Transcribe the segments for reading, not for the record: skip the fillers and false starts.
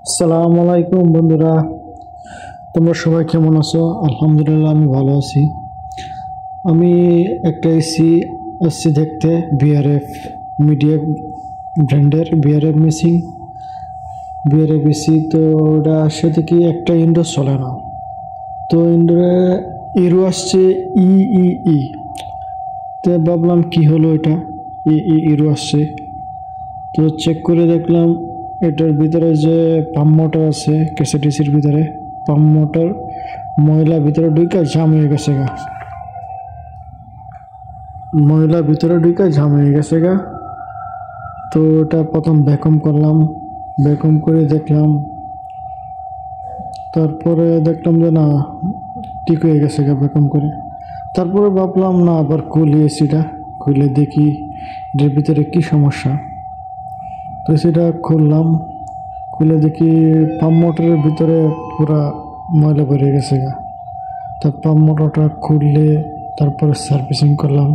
আসসালামু আলাইকুম বন্ধুরা, তোমরা সবাই কেমন আছো? আলহামদুলিল্লাহ আমি ভালো আছি। আমি একটা এসি আসছি দেখতে, বিআরএফ মিডিয়া ব্র্যান্ডের বিআরএফ মেশিন, বিআরএফ এসি। তো ওটা আসছে দেখি একটা ইন্ডোর চলে না। তো ইন্ডোরে ইরো আসছে ই ই ই। তো ভাবলাম কি হলো এটা, ইরো আসছে। তো চেক করে দেখলাম এটার ভিতরে যে পাম্প মোটর আছে কেসিডিসির ভিতরে, পাম্প মোটর ময়লা ভিতরে ঢুকে জাম হয়ে গেছে গা, ময়লা ভিতরে ঢুকে জাম হয়ে গেছে গা। তো ওটা প্রথম ভ্যাকুম করলাম, ভ্যাকুম করে দেখলাম, তারপরে দেখলাম যে না, ঠিক হয়ে গেছে গা ভ্যাকুম করে। তারপরে ভাবলাম না, আবার খুলি এসিটা, খুলে দেখি এটার ভিতরে কি সমস্যা। তো সেটা খুললাম, খুলে দেখি পাম্প মোটরের ভিতরে পুরা ময়লা ভরে গেছে গা। তো পাম্প মোটরটা খুললে তারপরে সার্ভিসিং করলাম,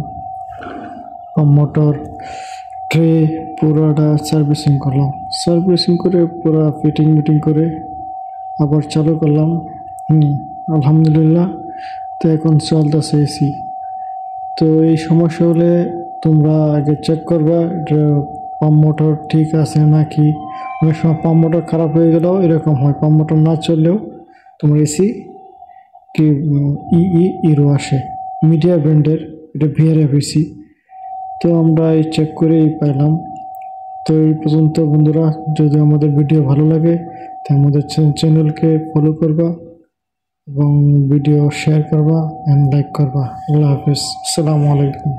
পাম্প মোটর ট্রে পুরাটা সার্ভিসিং করলাম, সার্ভিসিং করে পুরা ফিটিং মিটিং করে আবার চালু করলাম। আলহামদুলিল্লাহ। তো এখন চলতেছে এসি। তো এই সমস্যা হলে তোমরা আগে চেক করবা এটা পাম্প মোটর ঠিক আছে নাকি। অনেক সময় পাম্প মোটর খারাপ হয়ে গেলেও এরকম হয়, পাম্প মোটর না চললেও তোমার এসি কি ইরো আসে। মিডিয়া ব্র্যান্ডের এটা ভিআরএফ এসি। তো আমরা এই চেক করেই পাইলাম। তো এই পর্যন্ত বন্ধুরা, যদি আমাদের ভিডিও ভালো লাগে তো আমাদের চ্যানেলকে ফলো করবা এবং ভিডিও শেয়ার করবা অ্যান্ড লাইক করবা। আল্লাহ হাফিজ, আসসালামু আলাইকুম।